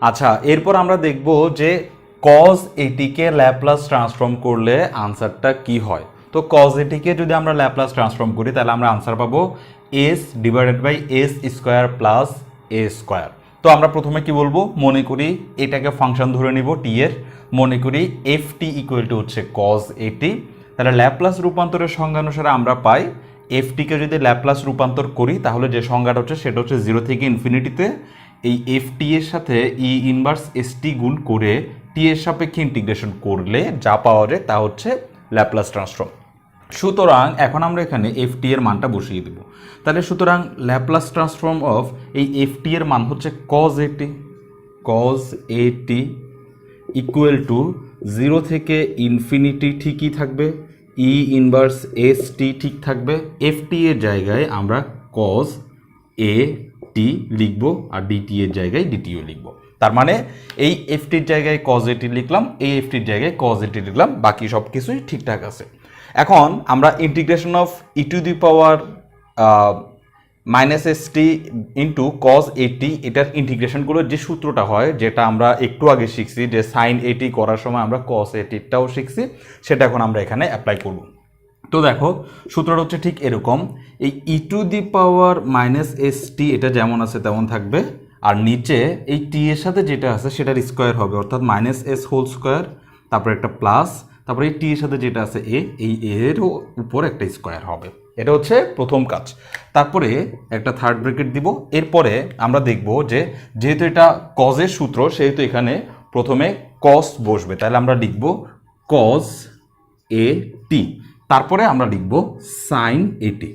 আচ্ছা, এরপর আমরা দেখব যে কজ এটিকে ল্যাপ্লাস ট্রান্সফর্ম করলে আনসারটা কি হয়। তো কজ এটিকে যদি আমরা ল্যাপ্লাস ট্রান্সফর্ম করি তাহলে আমরা আনসার পাবো S divided by S square plus A square. তো আমরা প্রথমে কি বলবো, মনে করি এটাকে ফাংশন ধরে নিব টি এর, মনে করি এফ টি ইকুয়াল টু হচ্ছে কজ এটি। তাহলে ল্যাপ্লাস রূপান্তরের সংজ্ঞা অনুসারে আমরা পাই এফ টিকে যদি ল্যাপ্লাস রূপান্তর করি তাহলে যে সংজ্ঞাটা হচ্ছে সেটা হচ্ছে 0 থেকে ইনফিনিটিতে এই এফ টি এর সাথে ই ইনভার্স এস টি গুণ করে টি এর সাপেক্ষে ইন্টিগ্রেশন করলে যা পাওয়া যায় তা হচ্ছে ল্যাপ্লাস ট্রান্সফর্ম। সুতরাং এখন আমরা এখানে এফ টি এর মানটা বসিয়ে দেব। তাহলে সুতরাং ল্যাপ্লাস ট্রান্সফর্ম অফ এই এফ টি এর মান হচ্ছে cause A T equal to 0 থেকে ইনফিনিটি ঠিকই থাকবে, ই ইনভার্স এস টি ঠিক থাকবে, এফ টি এর জায়গায় আমরা কজ এ টি লিখব আর ডিটি এর জায়গায় ডিটিও লিখব। তার মানে এই এফ টির জায়গায় কজ এটি লিখলাম, এই এফ টির জায়গায় কজ এটি লিখলাম, বাকি সব কিছুই ঠিকঠাক আছে। এখন আমরা integration of E to the power minus S T into cos এটি এটার ইন্টিগ্রেশনগুলোর যে সূত্রটা হয়, যেটা আমরা একটু আগে শিখছি যে সাইন এটি করার সময় আমরা কজ এটিটাও শিখছি, সেটা এখন আমরা এখানে অ্যাপ্লাই করব। তো দেখো সূত্রটা হচ্ছে ঠিক এরকম, এই e to the power minus S T এটা যেমন আছে তেমন থাকবে, আর নিচে এই টি এর সাথে যেটা আছে সেটার স্কোয়ার হবে, অর্থাৎ মাইনাস এস হোল স্কোয়ার, তারপরে একটা প্লাস, তারপরে এই টি এর সাথে যেটা আছে এ, এই এর উপর একটা স্কোয়ার হবে। এটা হচ্ছে প্রথম কাজ। তারপরে একটা থার্ড ব্র্যাকেট দিব। এরপরে আমরা দেখব যে যেহেতু এটা কজের সূত্র সেহেতু এখানে প্রথমে কস বসবে, তাহলে আমরা লিখব কজ এ টি, তারপরে আমরা লিখব সাইন এটি।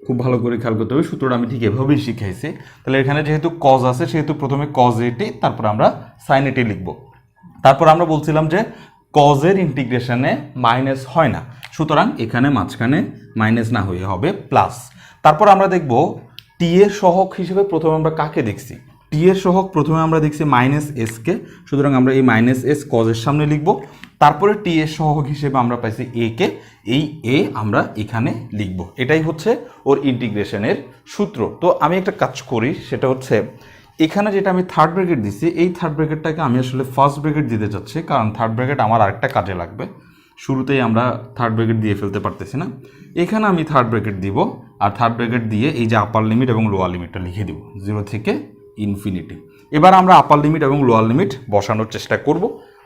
খুব ভালো করে খেয়াল করতে হবে, সূত্রটা আমি ঠিক এভাবেই শিখাইছি। তাহলে এখানে যেহেতু কজ আছে সেহেতু প্রথমে কজ এটি, তারপর আমরা সাইন এটি লিখব। তারপর আমরা বলছিলাম যে কজের ইন্টিগ্রেশনে মাইনাস হয় না, সুতরাং এখানে মাঝখানে মাইনাস না হয়ে হবে প্লাস। তারপর আমরা দেখব টি এর সহগ হিসেবে প্রথমে আমরা কাকে দেখছি, টি এর সহগ প্রথমে আমরা দেখছি মাইনাস এসকে, সুতরাং আমরা এই মাইনাস এস কজের সামনে লিখব। তারপরে টি এর সহগ হিসেবে আমরা পাইছি এ কে, এই এ আমরা এখানে লিখব। এটাই হচ্ছে ওর ইন্টিগ্রেশনের সূত্র। তো আমি একটা কাজ করি, সেটা হচ্ছে এখানে যেটা আমি থার্ড ব্র্যাকেট দিচ্ছি এই থার্ড ব্র্যাকেটটাকে আমি আসলে ফার্স্ট ব্র্যাকেট দিতে চাচ্ছি, কারণ থার্ড ব্র্যাকেট আমার আরেকটা কাজে লাগবে, শুরুতেই আমরা থার্ড ব্র্যাকেট দিয়ে ফেলতে পারতেছি না। এখানে আমি থার্ড ব্র্যাকেট দিব, আর থার্ড ব্র্যাকেট দিয়ে এই যে আপার লিমিট এবং লোয়ার লিমিটটা লিখে দিব 0 থেকে ইনফিনিটি। এবার আমরা আপার লিমিট এবং লোয়ার লিমিট বসানোর চেষ্টা করব,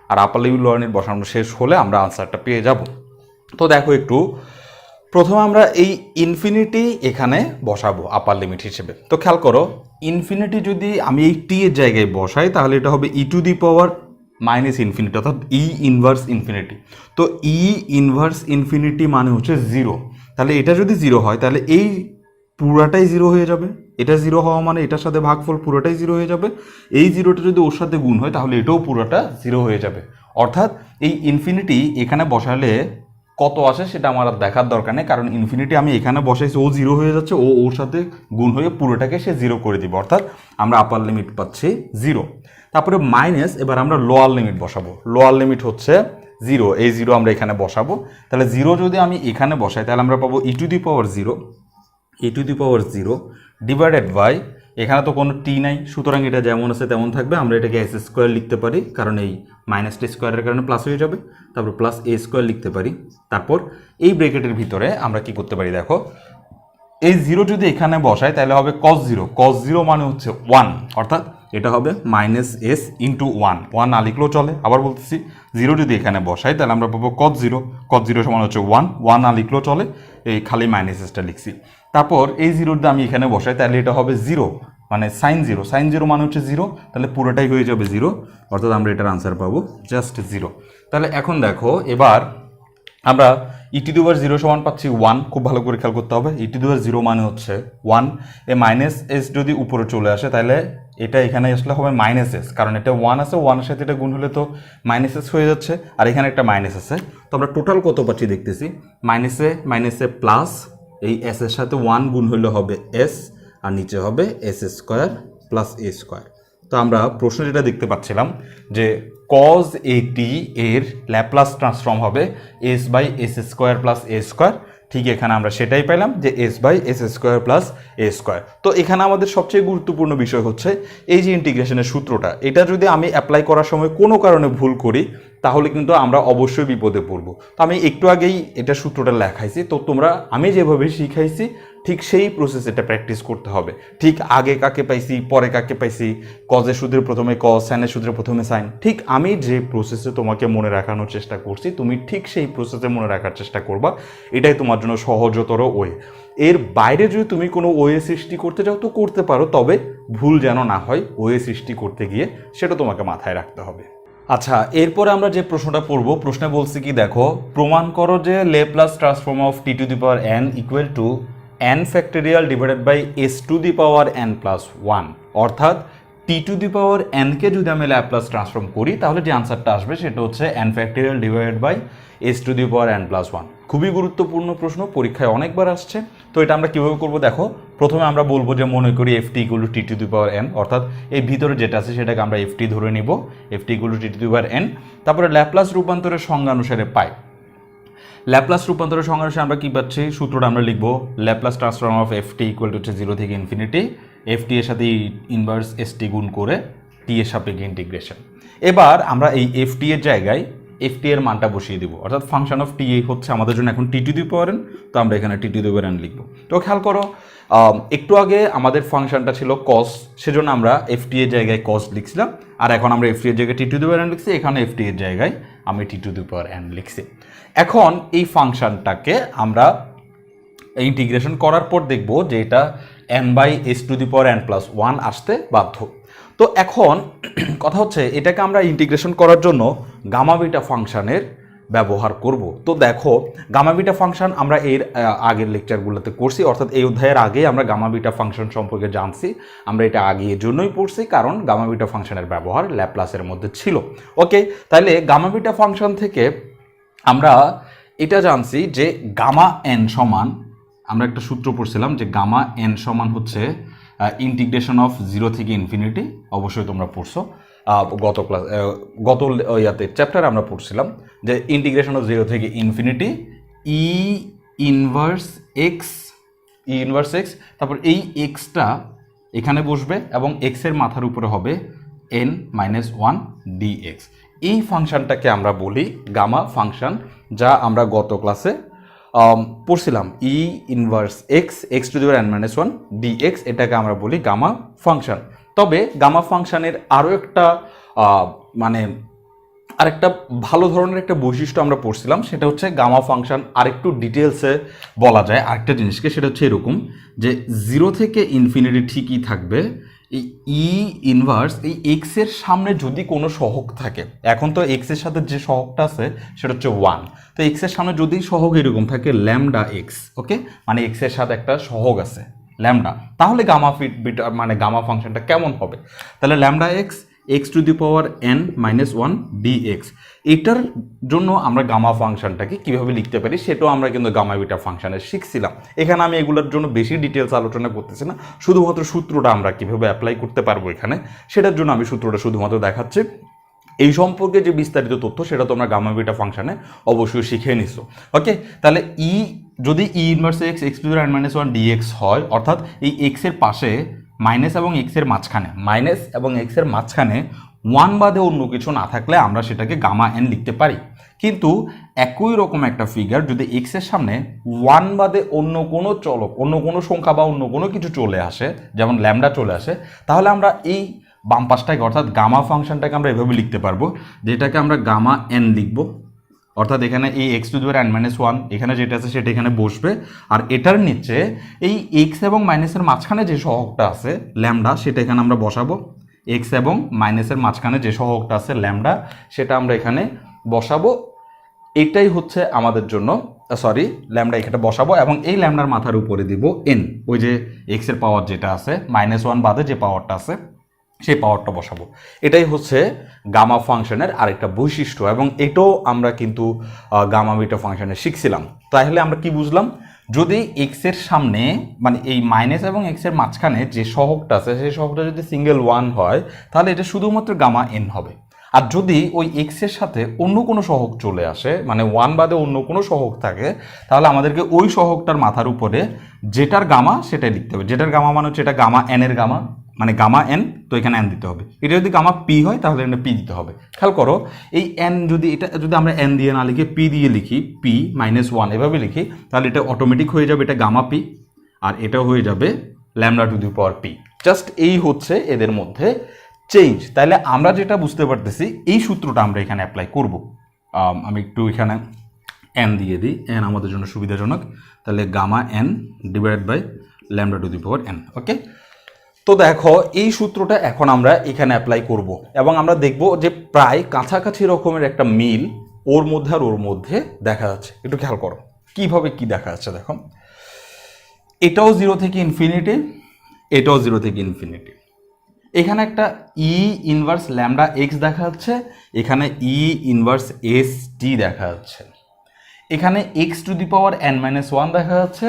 আর আপার লিমিট লোয়ার লিমিট বসানো শেষ হলে আমরা আনসারটা পেয়ে যাব। তো দেখো একটু, প্রথমে আমরা এই ইনফিনিটি এখানে বসাবো আপার লিমিট হিসেবে। তো খেয়াল করো, ইনফিনিটি যদি আমি এই টি এর জায়গায় বসাই তাহলে এটা হবে e to the power minus infinity, অর্থাৎ ই ইনভার্স ইনফিনিটি। তো ই ইনভার্স ইনফিনিটি মানে হচ্ছে 0, তাহলে এটা যদি 0 হয় তাহলে এই পুরাটাই 0 হয়ে যাবে, এটা 0 হওয়া মানে এটার সাথে ভাগফল পুরোটাই 0 হয়ে যাবে, এই 0টা যদি ওর সাথে গুণ হয় তাহলে এটাও পুরোটা 0 হয়ে যাবে। অর্থাৎ এই ইনফিনিটি এখানে বসালে কত আসে সেটা আমার আর দেখার দরকার নেই, কারণ ইনফিনিটি আমি এখানে বসাইছি, ও 0 হয়ে যাচ্ছে, ও ওর সাথে গুণ হয়ে পুরোটাকে সে 0 করে দিবে, অর্থাৎ আমরা আপার লিমিট পাচ্ছি 0। তারপরে মাইনাস, এবার আমরা লোয়ার লিমিট বসাবো, লোয়ার লিমিট হচ্ছে 0, এই 0 আমরা এখানে বসাবো। তাহলে 0 যদি আমি এখানে বসাই তাহলে আমরা পাবো e to the power 0 divided by, এখানে তো কোনো টি নাই, সুতরাং এটা যেমন আছে তেমন থাকবে, আমরা এটাকে এস স্কোয়ার লিখতে পারি, কারণ এই মাইনাসটা স্কোয়ারের কারণে প্লাস হয়ে যাবে, তারপর প্লাস এ স্কোয়ার লিখতে পারি। তারপর এই ব্র্যাকেটের ভিতরে আমরা কি করতে পারি, দেখো এই 0 যদি এখানে বসাই তাহলে হবে কস 0 মানে হচ্ছে 1, অর্থাৎ এটা হবে মাইনাস এস ইন্টু 1 না লিখলেও চলে। আবার বলতেছি 0 যদি এখানে বসাই তাহলে আমরা পাবো কস 0 সমান হচ্ছে 1 না লিখলেও চলে, এই খালি মাইনাস এসটা লিখছি। তারপর এই 0 যদি আমি এখানে বসাই তাহলে এটা হবে 0, মানে সাইন 0 মানে হচ্ছে 0, তাহলে পুরোটাই হয়ে যাবে 0, অর্থাৎ আমরা এটার আনসার পাবো জাস্ট 0। তাহলে এখন দেখো, এবার আমরা ই টু দি পাওয়ার 0 সমান পাচ্ছি 1, খুব ভালো করে খেয়াল করতে হবে, ই টু দি পাওয়ার 0 মানে হচ্ছে 1, এ মাইনাস এস যদি উপরে চলে আসে তাহলে এটা এখানে আসলে হবে মাইনাস এস, কারণ এটা 1 আছে, 1 এর সাথে এটা গুণ হলে তো মাইনাস এস হয়ে যাচ্ছে, আর এখানে একটা মাইনাস আছে। তো আমরা টোটাল কত পাচ্ছি দেখতেছি, মাইনাসে প্লাস, এই এস এর সাথে 1 গুণ হলে হবে এস, আর নিচে হবে S square plus A square. তো আমরা প্রশ্ন যেটা দেখতে পাচ্ছিলাম যে কজ এটি এর ল্যাপ্লাস ট্রান্সফর্ম হবে S by S square plus A square, ঠিক এখানে আমরা সেটাই পেলাম যে S by S square plus A square. তো এখানে আমাদের সবচেয়ে গুরুত্বপূর্ণ বিষয় হচ্ছে এই যে ইন্টিগ্রেশনের সূত্রটা, এটা যদি আমি অ্যাপ্লাই করার সময় কোনো কারণে ভুল করি তাহলে কিন্তু আমরা অবশ্যই বিপদে পড়বো। তো আমি একটু আগেই এটা সূত্রটা লেখাইছি, তো তোমরা আমি যেভাবে শিখাইছি ঠিক সেই প্রসেস এটা প্র্যাকটিস করতে হবে। ঠিক আগে কাকে পাইছি, পরে কাকে পাইছি, কজের সূত্রের প্রথমে কজ, সাইনের সূত্রের প্রথমে সাইন, ঠিক আমি যে প্রসেসে তোমাকে মনে রাখানোর চেষ্টা করছি তুমি ঠিক সেই প্রসেসে মনে রাখার চেষ্টা করবা। এটাই তোমার জন্য সহজতর ওয়ে। এর বাইরে যদি তুমি কোনো ওয়ে সৃষ্টি করতে চাও তো করতে পারো, তবে ভুল যেন না হয় ওয়ে সৃষ্টি করতে গিয়ে, সেটা তোমাকে মাথায় রাখতে হবে। আচ্ছা, এরপরে আমরা যে প্রশ্নটা পড়ব, প্রশ্নে বলছি কি দেখো, প্রমাণ করো যে Laplace transform of T to the power N equal to N factorial divided by S to the power N plus one. অর্থাৎ T to the power NK যদি আমি ল্যাপ্লাস ট্রান্সফর্ম করি তাহলে যে আনসারটা আসবে সেটা হচ্ছে N factorial divided by S to the power N plus one. খুবই গুরুত্বপূর্ণ প্রশ্ন, পরীক্ষায় অনেকবার আসছে। তো এটা আমরা কীভাবে করবো দেখো, প্রথমে আমরা বলবো যে মনে করি F T equal to T to the power N, অর্থাৎ এই ভিতরে যেটা আছে সেটাকে আমরা এফ টি ধরে নিব, F T equal to T to the power N. তারপরে ল্যাপ্লাস রূপান্তরের সংজ্ঞা অনুসারে পাই, ল্যাপ্লাস রূপান্তরের সংজ্ঞা অনুসারে আমরা কী পাচ্ছি, সূত্রটা আমরা লিখবো Laplace transform of F T equal to হচ্ছে 0 থেকে ইনফিনিটি, এফ টি এর সাথে ইনভার্স এস টি গুণ করে টি এর সাপেক্ষে ইন্টিগ্রেশন। এবার আমরা এই এফ টি এর জায়গায় এফ টি এর মানটা বসিয়ে দিব, অর্থাৎ ফাংশন অফ টি হচ্ছে আমাদের জন্য এখন টি টু দি পাওয়ার এন, তো আমরা এখানে টি টু দি পাওয়ার এন লিখবো। তো খেয়াল করো, একটু আগে আমাদের ফাংশনটা ছিল কস, সেজন্য আমরা এফ টি এর জায়গায় কস লিখছিলাম, আর এখন আমরা এফ টি এর জায়গায় টি টু দি পাওয়ার এন লিখছি, এখানে এফ টি এর জায়গায় আমি টি টু দি পাওয়ার এন লিখছি। এখন এই ফাংশনটাকে আমরা ইন্টিগ্রেশন করার পর দেখব যে এটা N by S to the power N plus one আসতে বাধ্য। তো এখন কথা হচ্ছে এটাকে আমরা ইন্টিগ্রেশন করার জন্য গামা বিটা ফাংশনের ব্যবহার করব। তো দেখো, গামা বিটা ফাংশন আমরা এর আগের লেকচারগুলোতে করছি, অর্থাৎ এই অধ্যায়ের আগে আমরা গামা বিটা ফাংশন সম্পর্কে জানছি। আমরা এটা আগে এর জন্যই পড়ছি কারণ গামা বিটা ফাংশনের ব্যবহার ল্যাপ্লাসের মধ্যে ছিল। ওকে, তাহলে গামা বিটা ফাংশন থেকে আমরা এটা জানছি যে গামা এন সমান, আমরা একটা সূত্র পড়ছিলাম যে গামা এন সমান হচ্ছে ইন্টিগ্রেশন অফ 0 থেকে ইনফিনিটি, অবশ্যই তোমরা পড়ছো গত ইয়াতে চ্যাপ্টারে আমরা পড়ছিলাম যে ইন্টিগ্রেশন অফ 0 থেকে ইনফিনিটি ই ইনভার্স এক্স, তারপর এই এক্সটা এখানে বসবে এবং এক্সের মাথার উপরে হবে এন মাইনাস ওয়ান ডিএক্স। এই ফাংশনটাকে আমরা বলি গামা ফাংশন, যা আমরা গত ক্লাসে পড়ছিলাম e inverse x, x to the power N minus one dx, এটাকে আমরা বলি গামা ফাংশন। তবে গামা ফাংশনের আরও একটা আরেকটা ভালো ধরনের একটা বৈশিষ্ট্য আমরা পড়ছিলাম, সেটা হচ্ছে গামা ফাংশন আরেকটু ডিটেলসে বলা যায় আরেকটা জিনিসকে, সেটা হচ্ছে এরকম যে 0 থেকে ইনফিনিটি ঠিকই থাকবে, এই ই ইনভার্স এই এক্সের সামনে যদি কোনো সহগ থাকে, এখন তো এক্সের সাথে যে সহগটা আছে সেটা হচ্ছে 1, তো এক্সের সামনে যদি সহগ এরকম থাকে ল্যামডা এক্স, ওকে, মানে এক্সের সাথে একটা সহগ আছে ল্যামডা, তাহলে গামা বিটা মানে গামা ফাংশনটা কেমন হবে, তাহলে lambda X x to the power N minus one DX. এটার জন্য আমরা গামা ফাংশনটাকে কীভাবে লিখতে পারি সেটাও আমরা কিন্তু গামা বিটা ফাংশনে শিখছিলাম। এখানে আমি এগুলোর জন্য বেশি ডিটেলস আলোচনা করতেছি না, শুধুমাত্র সূত্রটা আমরা কীভাবে অ্যাপ্লাই করতে পারবো এখানে, সেটার জন্য আমি সূত্রটা শুধুমাত্র দেখাচ্ছি। এই সম্পর্কে যে বিস্তারিত তথ্য সেটা তোমরা গামা বিটা ফাংশনে অবশ্যই শিখে নিছো। ওকে, তাহলে ই যদি e inverse x x to the power N minus one dx হয়, অর্থাৎ এই এক্সের পাশে মাইনাস এবং এক্সের মাঝখানে 1 বাদে অন্য কিছু না থাকলে আমরা সেটাকে গামা এন লিখতে পারি। কিন্তু একই রকম একটা ফিগার যদি এক্সের সামনে 1 বাদে অন্য কোনো চলক, অন্য কোনো সংখ্যা বা অন্য কোনো কিছু চলে আসে, যেমন ল্যামডা চলে আসে, তাহলে আমরা এই বাম পাশটাকে অর্থাৎ গামা ফাংশনটাকে আমরা এভাবে লিখতে পারবো, যেটাকে আমরা গামা এন লিখবো। অর্থাৎ এখানে এই x to the power N minus one এখানে যেটা আছে সেটা এখানে বসবে, আর এটার নিচে এই এক্স এবং মাইনাসের মাঝখানে যে সহগটা আছে ল্যামডা সেটা এখানে আমরা বসাবো, এক্স এবং মাইনাসের মাঝখানে যে সহগটা আছে ল্যামডা সেটা আমরা এখানে বসাবো। এটাই হচ্ছে আমাদের জন্য ল্যামডা এখানে বসাবো এবং এই ল্যামডার মাথার উপরে দিব এন, ওই যে এক্সের পাওয়ার যেটা আছে মাইনাস ওয়ান বাদে যে পাওয়ারটা আছে সেই পাওয়ারটা বসাবো। এটাই হচ্ছে গামা ফাংশনের আরেকটা বৈশিষ্ট্য, এবং এটাও আমরা কিন্তু গামা বিটা ফাংশনে শিখছিলাম। তাহলে আমরা কি বুঝলাম, যদি এক্সের সামনে মানে এই মাইনাস এবং এক্সের মাঝখানে যে সহগটা আছে সেই সহগটা যদি সিঙ্গেল ওয়ান হয় তাহলে এটা শুধুমাত্র গামা এন হবে, আর যদি ওই এক্স এর সাথে অন্য কোনো সহগ চলে আসে, মানে 1 বাদে অন্য কোনো সহগ থাকে, তাহলে আমাদেরকে ওই সহগটার মাথার উপরে যেটার গামা সেটাই লিখতে হবে। যেটার গামা মানে হচ্ছে এটা গামা এন এর গামা, মানে গামা এন, তো এখানে এন দিতে হবে। এটা যদি গামা পি হয় তাহলে এখানে পি দিতে হবে। খেয়াল করো, এই এন যদি এটা যদি আমরা এন দিয়ে না লিখে পি দিয়ে লিখি, পি -1 এভাবে লিখি, তাহলে এটা অটোমেটিক হয়ে যাবে এটা গামা পি, আর এটা হয়ে যাবে lambda to the power P. Just এই হচ্ছে এদের মধ্যে চেঞ্জ। তাহলে আমরা যেটা বুঝতে পারতেছি, এই সূত্রটা আমরা এখানে অ্যাপ্লাই করব। আমি একটু এখানে এন দিয়ে দিই, এন আমাদের জন্য সুবিধাজনক। তাহলে gamma n divided by lambda to the power n. Okay, তো দেখো এই সূত্রটা এখন আমরা এখানে অ্যাপ্লাই করব এবং আমরা দেখব যে প্রায় কাছাকাছি রকমের একটা মিল ওর মধ্যে আর ওর মধ্যে দেখা যাচ্ছে। একটু খেয়াল করো কিভাবে কি দেখা যাচ্ছে। দেখো, এটাও 0 থেকে ইনফিনিটি, এটাও 0 থেকে ইনফিনিটি। এখানে একটা ই ইনভার্স ল্যামডা এক্স দেখা যাচ্ছে, এখানে ই ইনভার্স এস টি দেখা যাচ্ছে, এখানে x to the power N -1 দেখা যাচ্ছে,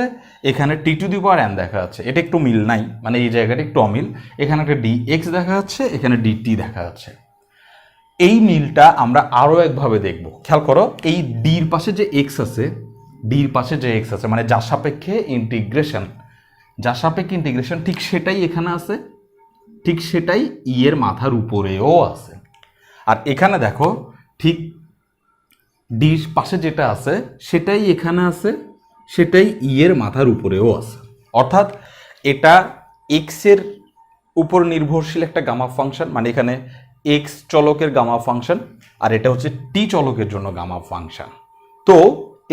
এখানে টি টু দি পাওয়ার এন দেখা যাচ্ছে। এটা একটু মিল নাই, মানে এই জায়গাটা একটু অমিল। এখানে একটা ডি এক্স দেখা যাচ্ছে, এখানে ডি টি দেখা যাচ্ছে। এই মিলটা আমরা আরও একভাবে দেখব। খেয়াল করো, এই ডির পাশে যে এক্স আছে, ডির পাশে যে এক্স আছে মানে যার সাপেক্ষে ইন্টিগ্রেশন, যার সাপেক্ষে ইন্টিগ্রেশন ঠিক সেটাই এখানে আছে, ঠিক সেটাই ই এর মাথার উপরেও আছে। আর এখানে দেখো ঠিক ডির পাশে যেটা আছে সেটাই এখানে আছে, সেটাই ই এর মাথার উপরেও আছে। অর্থাৎ এটা এক্স এর উপর নির্ভরশীল একটা গামা ফাংশন, মানে এখানে এক্স চলকের গামা ফাংশন, আর এটা হচ্ছে টি চলকের জন্য গামা ফাংশন। তো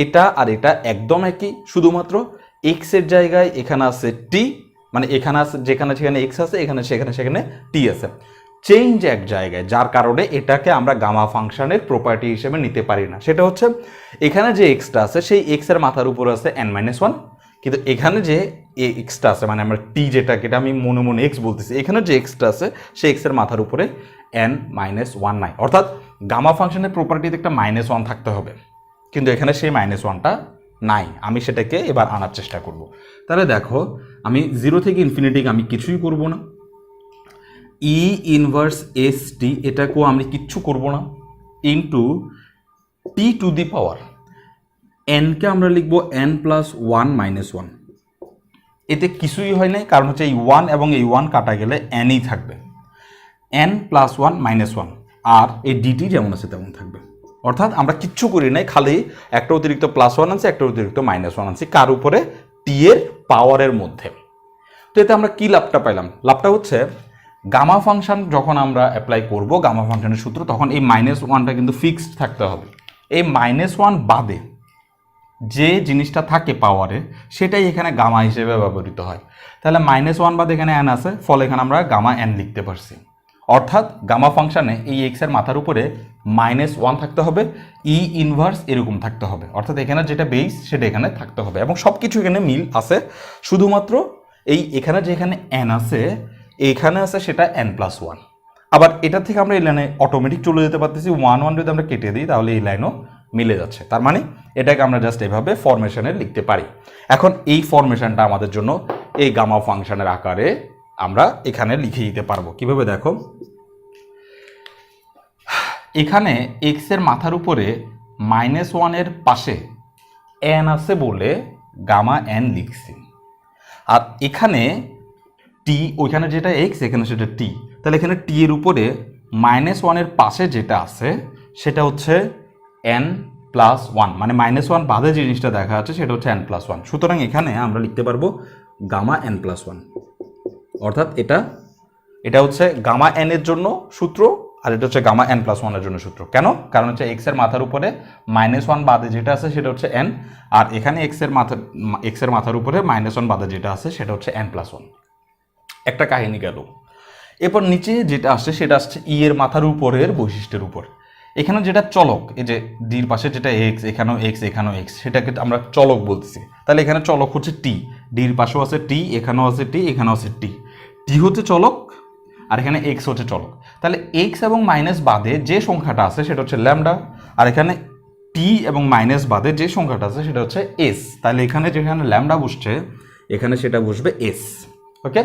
এটা আর এটা একদম একই, শুধুমাত্র এক্স এর জায়গায় এখানে আছে টি, মানে এখানে আছে যেখানে সেখানে এক্স আছে, এখানে সেখানে সেখানে টি আছে। চেঞ্জ এক জায়গায়, যার কারণে এটাকে আমরা গামা ফাংশনের প্রপার্টি হিসেবে নিতে পারি না। সেটা হচ্ছে এখানে যে এক্সটা আছে সেই এক্স এর মাথার উপর আছে n-1, কিন্তু এখানে যে এক্সটা আছে মানে আমরা টি যেটাকে, এটা আমি মনে মনে এক্স বলতেছি, এখানে যে এক্সটা আছে সেই এক্স এর মাথার উপরে n-1 নাই। অর্থাৎ গামা ফাংশনের প্রপার্টিতে একটা -1 থাকতে হবে, কিন্তু এখানে সেই -1টা নাই। আমি সেটাকে এবার আনার চেষ্টা করব। তাহলে দেখো, আমি 0 থেকে ইনফিনিটি আমি কিছুই করব না, ই ইনভার্স এস টি এটাকেও আমি কিচ্ছু করব না, into T to the power এনকে আমরা লিখব n+1 -1। এতে কিছুই হয় নাই, কারণ হচ্ছে এই 1 এবং এই 1 কাটা গেলে nই থাকবে, n+1 -1, আর এই ডিটি যেমন আছে তেমন থাকবে। অর্থাৎ আমরা কিচ্ছু করি নাই, খালি একটা অতিরিক্ত +1 আনছি, একটা অতিরিক্ত -1 আনছি, কার উপরে? টি এর পাওয়ারের মধ্যে। তো এতে আমরা কি লাভটা পাইলাম? লাভটা হচ্ছে গামা ফাংশন যখন আমরা অ্যাপ্লাই করব গামা ফাংশনের সূত্র, তখন এই -1টা কিন্তু ফিক্সড থাকতে হবে। এই -1 বাদে যে জিনিসটা থাকে পাওয়ারে সেটাই এখানে গামা হিসেবে ব্যবহৃত হয়। তাহলে -1 বাদে এখানে n আছে, ফলে এখানে আমরা গামা n লিখতে পারছি। অর্থাৎ গামা ফাংশনে এই এক্স এর মাথার উপরে -1 থাকতে হবে, ই ইনভার্স এরকম থাকতে হবে, অর্থাৎ এখানে যেটা বেস সেটা এখানে থাকতে হবে, এবং সব কিছু এখানে মিল আছে। শুধুমাত্র এই এখানে যেখানে n আছে এইখানে আছে সেটা n+1। আবার এটা থেকে আমরা এই লাইনে অটোমেটিক চলে যেতে পারতেছি, 1 যদি আমরা কেটে দিই তাহলে এই লাইনও মিলে যাচ্ছে। তার মানে এটাকে আমরা জাস্ট এভাবে ফরমেশনে লিখতে পারি। এখন এই ফরমেশনটা আমাদের জন্য এই গামা ফাংশনের আকারে আমরা এখানে লিখে দিতে পারবো। কিভাবে? দেখো, এখানে এক্স এর মাথার উপরে -1 এর পাশে n আছে বলে গামা n লিখছি, আর এখানে টি, ওইখানে যেটা এক্স এখানে সেটা টি, তাহলে এখানে টি এর উপরে -1 এর পাশে যেটা আছে সেটা হচ্ছে n+1, মানে -1 বাদে যে জিনিসটা দেখা যাচ্ছে সেটা হচ্ছে n+1। সুতরাং এখানে আমরা লিখতে পারবো গামা n+1। অর্থাৎ এটা হচ্ছে গামা n এর জন্য সূত্র, আর এটা হচ্ছে গামা n+1 এর জন্য সূত্র। কেন? কারণ হচ্ছে এক্স এর মাথার উপরে -1 বাদে যেটা আছে সেটা হচ্ছে n, আর এখানে এক্স এর মাথার উপরে -1 বাদে যেটা আছে সেটা হচ্ছে n+1। একটা কাহিনী গেল। এরপর নিচে যেটা আসছে সেটা আসছে ই এর মাথার উপরের বৈশিষ্ট্যের উপর। এখানে যেটা চলক, এই যে ডির পাশে যেটা এক্স, এখানেও এক্স, এখানেও এক্স, সেটাকে আমরা চলক বলতেছি। তাহলে এখানে চলক হচ্ছে টি, ডির পাশেও আছে টি, এখানেও আছে টি, এখানেও আছে টি। টি হচ্ছে চলক আর এখানে এক্স হচ্ছে চলক। তাহলে এক্স এবং মাইনাস বাদে যে সংখ্যাটা আছে সেটা হচ্ছে ল্যামডা, আর এখানে টি এবং মাইনাস বাদে যে সংখ্যাটা আছে সেটা হচ্ছে এস। তাহলে এখানে যেখানে ল্যামডা বসছে এখানে সেটা বসবে এস। ওকে,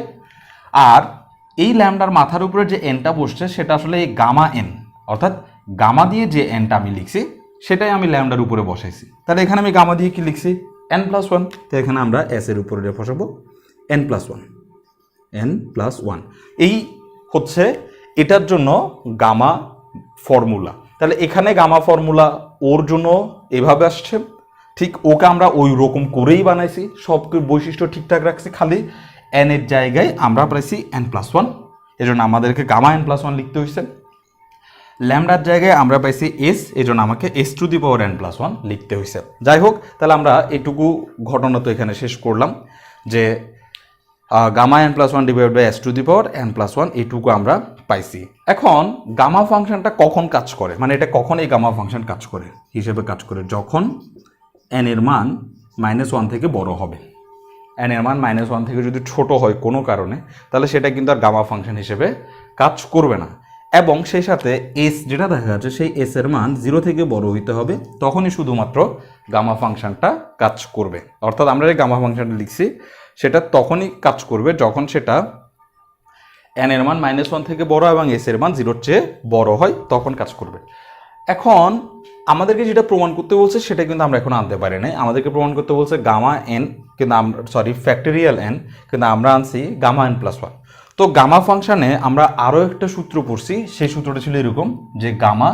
আর এই ল্যামডার মাথার উপরে যে এনটা বসছে সেটা আসলে এই গামা এন, অর্থাৎ গামা দিয়ে যে এনটা আমি লিখছি সেটাই আমি ল্যামডার উপরে বসাইছি। তাহলে এখানে আমি গামা দিয়ে কি লিখছি n+1, তো এখানে আমরা s এর উপরে বসাবো n+1 এই হচ্ছে এটার জন্য গামা ফর্মুলা। তাহলে এখানে গামা ফর্মুলা ওর জন্য এভাবে আসছে, ঠিক ওকে আমরা ওই রকম করেই বানাইছি, সব বৈশিষ্ট্য ঠিকঠাক রাখছি, খালি n এর জায়গায় আমরা পাইছি n+1, এজন্য আমাদেরকে গামা n+1 লিখতে হয়েছে। ল্যামডার জায়গায় আমরা পাইছি s, এজন্য আমাকে s⁴n+1 লিখতে হয়েছে। যাই হোক, তাহলে আমরা এটুকু ঘটনা তো এখানে শেষ করলাম যে gamma n+1 divide by s⁴n+1 এইটুকু আমরা পাইছি। এখন গামা ফাংশনটা কখন কাজ করে, মানে এটা কখন এই গামা ফাংশন কাজ করে হিসেবে কাজ করে যখন n এর মান -1 থেকে বড় হবে। n এর মান -1 থেকে যদি ছোট হয় কোনো কারণে, তাহলে সেটা কিন্তু আর গামা ফাংশন হিসেবে কাজ করবে না। এবং সেই সাথে s যেটা দেখা যাচ্ছে সেই s এর মান 0 থেকে বড় হইতে হবে, তখনই শুধুমাত্র গামা ফাংশনটা কাজ করবে। অর্থাৎ আমরা যে গামা ফাংশনটা লিখছি সেটা তখনই কাজ করবে যখন সেটা n এর মান -1 থেকে বড় এবং s এর মান 0-র চেয়ে বড় হয়, তখন কাজ করবে। এখন আমাদেরকে যেটা প্রমাণ করতে বলছে সেটা কিন্তু আমরা এখন আনতে পারি নাই। আমাদেরকে প্রমাণ করতে বলছে গামা n, কিন্তু ফ্যাক্টরিয়াল n, কিন্তু আমরা আনছি গামা n+1। তো গামা ফাংশনে আমরা আরও একটা সূত্র পড়ছি, সেই সূত্রটা ছিল এরকম যে গামা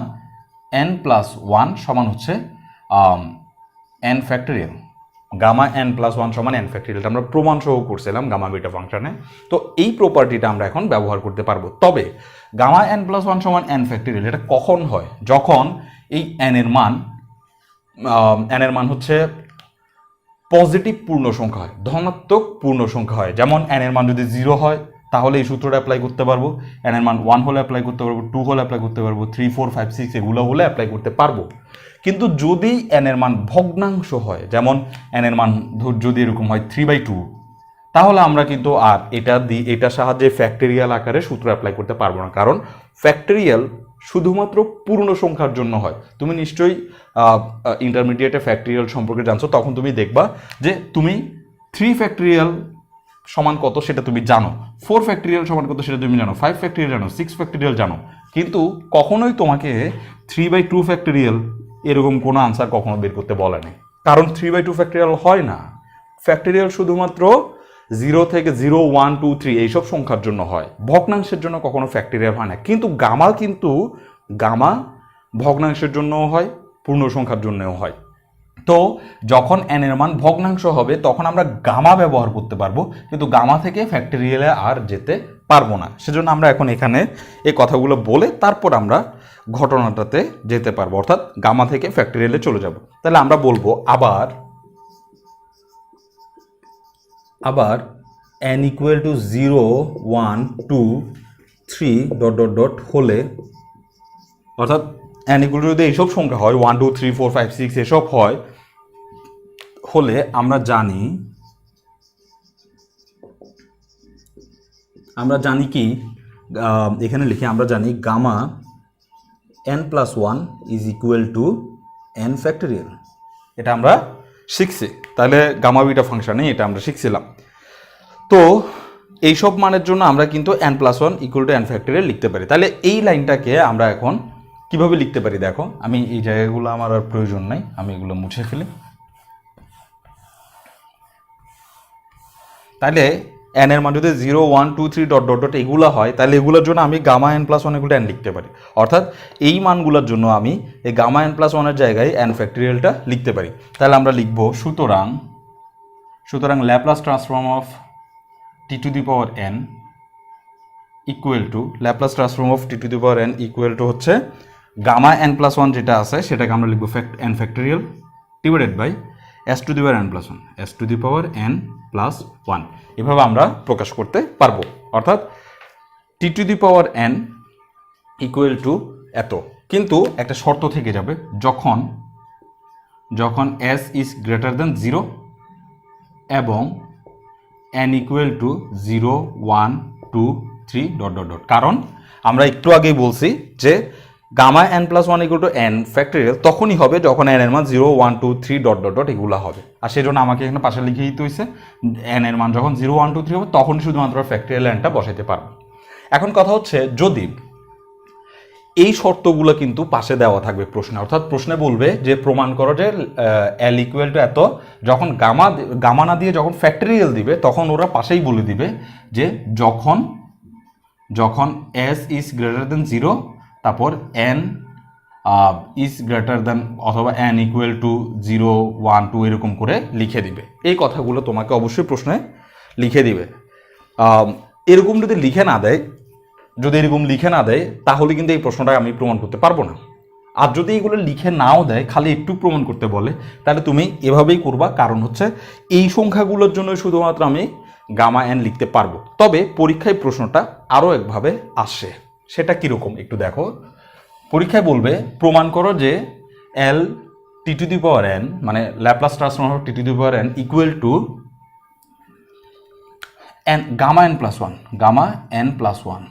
n+1 সমান হচ্ছে n ফ্যাক্টরিয়াল। গামা n+1 সমান n ফ্যাক্টরিয়াল আমরা প্রমাণ সহ করছিলাম গামা বিটা ফাংশনে। তো এই প্রপার্টিটা আমরা এখন ব্যবহার করতে পারবো। তবে গামা n+1 সমান n ফ্যাক্টরিয়াল এটা কখন হয়, যখন এই n এর মান হচ্ছে পজিটিভ পূর্ণ সংখ্যা হয়, ধনাত্মক পূর্ণ সংখ্যা হয়। যেমন n এর মান যদি 0 হয় তাহলে এই সূত্রটা অ্যাপ্লাই করতে পারবো, n এর মান 1 হলে অ্যাপ্লাই করতে পারবো, 2 হলে অ্যাপ্লাই করতে পারবো, 3, 4, 5, 6 এগুলো হলে অ্যাপ্লাই করতে পারবো। কিন্তু যদি n এর মান ভগ্নাংশ হয়, যেমন n এর মান যদি এরকম হয় 3/2, তাহলে আমরা কিন্তু আর এটার সাহায্যে ফ্যাক্টরিয়াল আকারে সূত্র অ্যাপ্লাই করতে পারবো না, কারণ ফ্যাক্টরিয়াল শুধুমাত্র পূর্ণ সংখ্যার জন্য হয়। তুমি নিশ্চয়ই ইন্টারমিডিয়েটে ফ্যাক্টরিয়াল সম্পর্কে জানছো, তখন তুমি দেখবা যে তুমি 3 ফ্যাক্টরিয়াল সমান কত সেটা তুমি জানো, 4 ফ্যাক্টরিয়াল সমান কত সেটা তুমি জানো, 5 ফ্যাক্টরিয়াল জানো, 6 ফ্যাক্টরিয়াল জানো, কিন্তু কখনোই তোমাকে 3/2 ফ্যাক্টরিয়াল এরকম কোনো আনসার কখনো বের করতে বলে নেই, কারণ 3/2 ফ্যাক্টরিয়াল হয় না। ফ্যাক্টরিয়াল শুধুমাত্র 0 থেকে 0, 1, 2, 3 এইসব সংখ্যার জন্য হয়, ভগ্নাংশের জন্য কখনো ফ্যাক্টরিয়াল হয় না। কিন্তু গামা ভগ্নাংশের জন্যও হয়, পূর্ণ সংখ্যার জন্যও হয়। তো যখন n এর মান ভগ্নাংশ হবে তখন আমরা গামা ব্যবহার করতে পারবো, কিন্তু গামা থেকে ফ্যাক্টরিয়ালে আর যেতে পারবো না। সেজন্য আমরা এখন এখানে এই কথাগুলো বলে তারপর আমরা ঘটনাটাতে যেতে পারবো, অর্থাৎ গামা থেকে ফ্যাক্টরিয়ালে চলে যাব। তাহলে আমরা বলবো আবার n = 0, 1, 2, 3 ... হলে, অর্থাৎ n = যদি এইসব সংখ্যা হয় 1, 2, 3, 4, 5, 6 এসব হলে আমরা জানি কি, এখানে লিখি আমরা জানি গামা n+1 = n ফ্যাক্টরিয়াল। এটা আমরা শিখছি, তাহলে গামা বিটা ফাংশনে এটা আমরা শিখছিলাম। তো এইসব মানের জন্য আমরা কিন্তু n+1 = n ফ্যাক্টরিয়াল লিখতে পারি। তাহলে এই লাইনটাকে আমরা এখন কিভাবে লিখতে পারি দেখো, আমি এই জায়গাগুলো আমার আর প্রয়োজন নাই, আমি এগুলো মুছে ফেলি। তাহলে n এর মান যদি 0, 1, 2, 3 ... এগুলো হয়, তাহলে এগুলোর জন্য আমি গামা n+1 = n লিখতে পারি। অর্থাৎ এই মানগুলোর জন্য আমি এই গামা n+1 এর জায়গায় n ফ্যাক্টরিয়ালটা লিখতে পারি। তাহলে আমরা লিখব সুতরাং Laplace transform of t⁴n Laplace transform of t⁴n হচ্ছে গামা n+1 যেটা আছে সেটাকে আমরা লিখব n factorial divided by s⁴n+1 এভাবে আমরা প্রকাশ করতে পারবো। অর্থাৎ t⁴n = এত, কিন্তু একটা শর্ত থেকে যাবে, যখন s > 0 এবং n = 0, 1, 2, 3 ... কারণ আমরা একটু আগেই বলছি যে গামা n+1 = n ফ্যাক্টরিয়াল তখনই হবে যখন n এর মান 0, 1, 2, 3 ... এগুলো হবে। আর সেই জন্য আমাকে এখানে পাশে লিখে দিতে হয়েছে n এর মান যখন 0, 1, 2, 3 হবে তখনই শুধুমাত্র ফ্যাক্টরিয়াল nটা বসাইতে পারবো। এখন কথা হচ্ছে, যদি এই শর্তগুলো কিন্তু পাশে দেওয়া থাকবে প্রশ্নে, অর্থাৎ প্রশ্নে বলবে যে প্রমাণ করো যে এল ইকুয়াল টু এত, যখন গামা না দিয়ে যখন ফ্যাক্টরিয়াল দিবে তখন ওরা পাশেই বলে দিবে যে যখন এস ইজ গ্রেটার দেন 0 তারপর এন ইজ গ্রেটার দেন অথবা এন ইকুয়াল টু 0 1 2 এরকম করে লিখে দিবে। এই কথাগুলো তোমাকে অবশ্যই প্রশ্নে লিখে দিবে। এরকম যদি লিখে না দেয় তাহলে কিন্তু এই প্রশ্নটা আমি প্রমাণ করতে পারবো না। আর যদি এগুলো লিখে নাও দেয়, খালি একটু প্রমাণ করতে বলে, তাহলে তুমি এভাবেই করবা, কারণ হচ্ছে এই সংখ্যাগুলোর জন্য শুধুমাত্র আমি গামা এন লিখতে পারবো। তবে পরীক্ষায় প্রশ্নটা আরও একভাবে আসে, সেটা কীরকম একটু দেখো। পরীক্ষায় বলবে প্রমাণ করো যে L T to the power N, মানে Laplace transform of T to the power N equal to N gamma N plus one,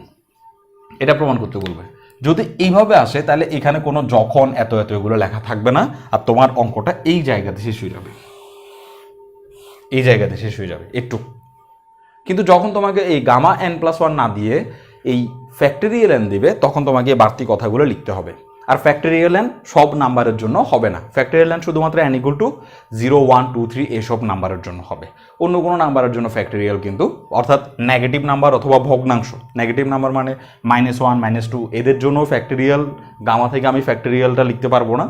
এটা প্রমাণ করতে বলবে। যদি এইভাবে আসে তাহলে এখানে কোনো যখন এত এগুলো লেখা থাকবে না, আর তোমার অঙ্কটা এই জায়গাতে শেষ হয়ে যাবে, একটু। কিন্তু যখন তোমাকে এই গামা এন প্লাস ওয়ান না দিয়ে এই ফ্যাক্টরিয়াল এন দিবে, তখন তোমাকে বাড়তি কথাগুলো লিখতে হবে। আর ফ্যাক্টরিয়াল এন সব নাম্বারের জন্য হবে না, ফ্যাক্টরিয়াল এন শুধুমাত্র এন ইকুয়াল টু 0 1 2 3 এসব নাম্বারের জন্য হবে। অন্য কোনো নাম্বারের জন্য ফ্যাক্টরিয়াল কিন্তু, অর্থাৎ নেগেটিভ নাম্বার অথবা ভগ্নাংশ, নেগেটিভ নাম্বার মানে -1 -2, এদের জন্য ফ্যাক্টরিয়াল গামা থেকে আমি ফ্যাক্টরিয়ালটা লিখতে পারবো না।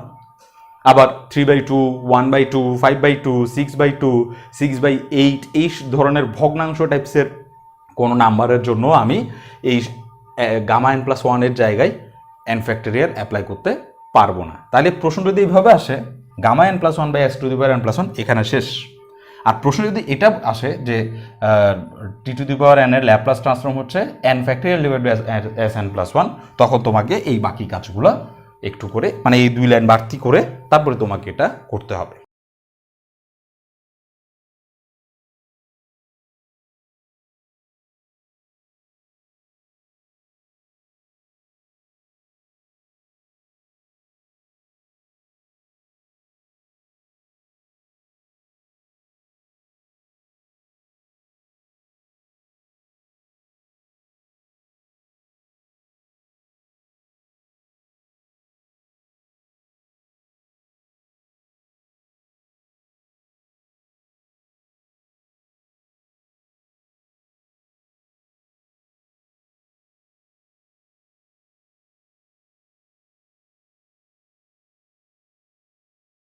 আবার 3/2 1/2 5/2 6/2 6/8 এই ধরনের ভগ্নাংশ টাইপসের কোনো নাম্বারের জন্য আমি এই গামা এন প্লাস ওয়ানের জায়গায় এন ফ্যাক্টরিয়াল অ্যাপ্লাই করতে পারবো না। তাহলে প্রশ্ন যদি এইভাবে আসে gamma N plus one by S to the power N plus one, এখানে শেষ। আর প্রশ্ন যদি এটা আসে যে T to the power N এর ল্যাপ্লাস ট্রান্সফর্ম হচ্ছে N factorial divide by S N plus one, তখন তোমাকে এই বাকি কাজগুলো একটু করে, মানে এই 2 লাইন বাড়তি করে তারপরে তোমাকে এটা করতে হবে।